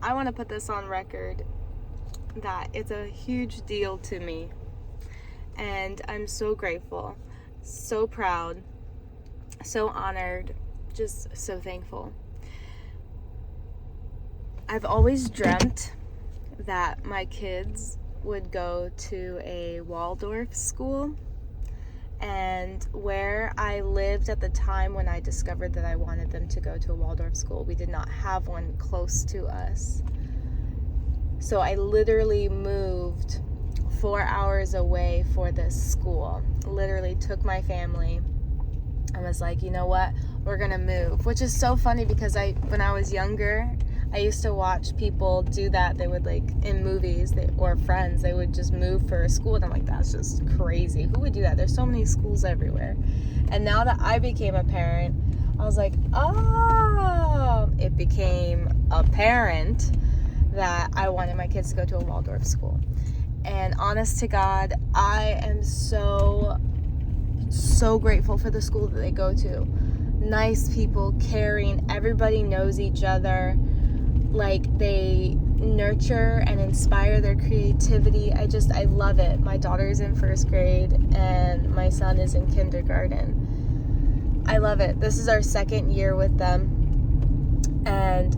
I want to put this on record that it's a huge deal to me. And I'm so grateful, so proud, so honored, just so thankful. I've always dreamt that my kids would go to a Waldorf school. And where I lived at the time when I discovered that I wanted them to go to a Waldorf school, we did not have one close to us. So I literally moved 4 hours away for this school. Literally took my family and was like, you know what, we're gonna move. Which is so funny because when I was younger, I used to watch people do that. They would, like, in movies, or friends, they would just move for a school. And I'm like, that's just crazy. Who would do that? There's so many schools everywhere. And now that I became a parent, I was like, oh, it became apparent that I wanted my kids to go to a Waldorf school. And honest to God, I am so grateful for the school that they go to. Nice people, caring, everybody knows each other. Like, they nurture and inspire their creativity. I love it. My daughter's in 1st grade and my son is in kindergarten. I love it. This is our 2nd year with them. And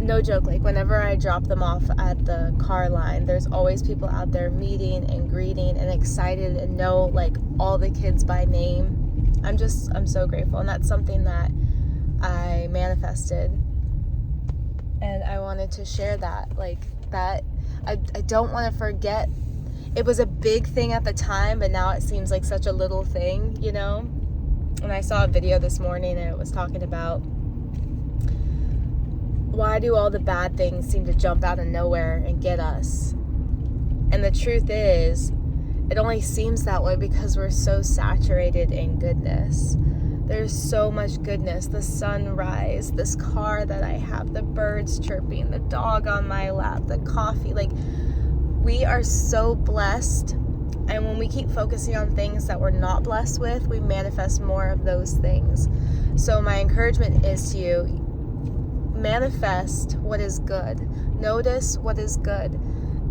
no joke, like, whenever I drop them off at the car line, there's always people out there meeting and greeting and excited and know, like, all the kids by name. I'm so grateful. And that's something that I manifested. And I wanted to share that, like, that I don't want to forget. It was a big thing at the time, but now it seems like such a little thing, you know? And I saw a video this morning and it was talking about, why do all the bad things seem to jump out of nowhere and get us? And the truth is, it only seems that way because we're so saturated in goodness. There's so much goodness. The sunrise, this car that I have, the birds chirping, the dog on my lap, the coffee. Like, we are so blessed. And when we keep focusing on things that we're not blessed with, we manifest more of those things. So my encouragement is to you, manifest what is good. Notice what is good.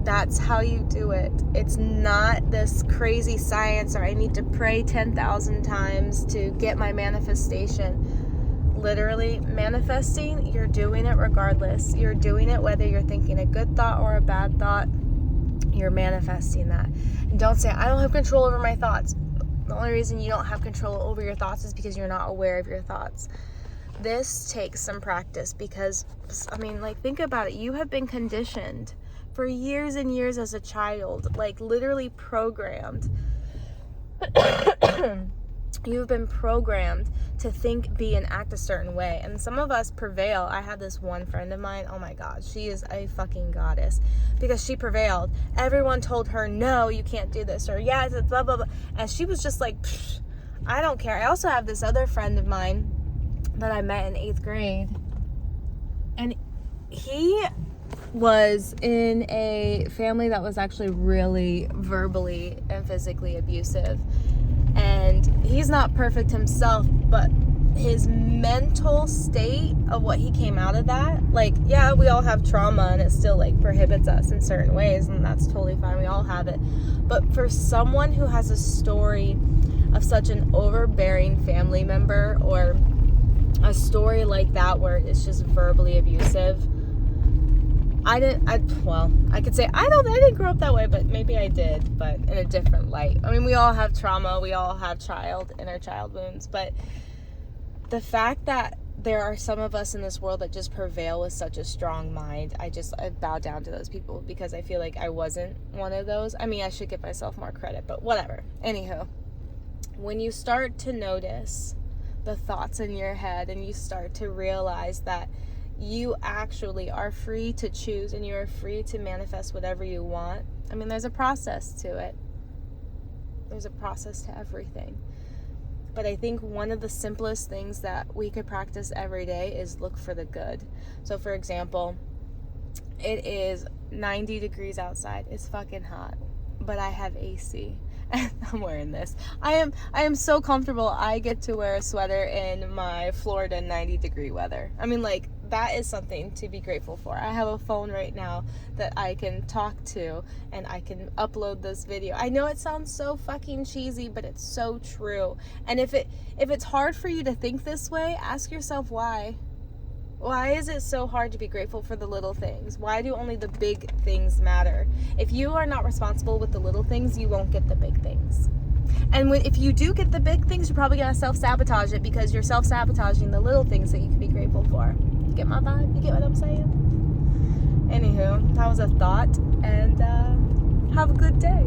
That's how you do it. It's not this crazy science, or I need to pray 10,000 times to get my manifestation. Literally, manifesting, you're doing it regardless. You're doing it whether you're thinking a good thought or a bad thought. You're manifesting that. And don't say, I don't have control over my thoughts. The only reason you don't have control over your thoughts is because you're not aware of your thoughts. This takes some practice because, I mean, like, think about it. You have been conditioned for years and years as a child, like, literally programmed. You've been programmed to think, be, and act a certain way. And some of us prevail. I have this one friend of mine, oh my God, she is a fucking goddess because she prevailed. Everyone told her, no, you can't do this, or yeah, it's blah, blah, blah. And she was just like, I don't care. I also have this other friend of mine that I met in 8th grade. And he was in a family that was actually really verbally and physically abusive. And he's not perfect himself, but his mental state of what he came out of that, like, yeah, we all have trauma and it still, like, prohibits us in certain ways, and that's totally fine. We all have it. But for someone who has a story of such an overbearing family member, or a story like that where it's just verbally abusive, I could say I didn't grow up that way, but maybe I did, but in a different light. I mean, we all have trauma, we all have inner child wounds, but the fact that there are some of us in this world that just prevail with such a strong mind, I bow down to those people because I feel like I wasn't one of those. I mean, I should give myself more credit, but whatever. Anywho, when you start to notice the thoughts in your head and you start to realize that you actually are free to choose and you are free to manifest whatever you want. I mean, there's a process to it. There's a process to everything. But I think one of the simplest things that we could practice every day is look for the good. So, for example, it is 90 degrees outside. It's fucking hot. But I have AC. I'm wearing this. I am so comfortable. I get to wear a sweater in my Florida 90 degree weather. I mean, like, that is something to be grateful for. I have a phone right now that I can talk to, and I can upload this video. I know it sounds so fucking cheesy, but it's so true. And if it's hard for you to think this way, ask yourself why. Why is it so hard to be grateful for the little things? Why do only the big things matter? If you are not responsible with the little things, you won't get the big things. And if you do get the big things, you're probably going to self-sabotage it, because you're self-sabotaging the little things that you can be grateful for. You get my vibe? You get what I'm saying? Anywho, that was a thought, and have a good day.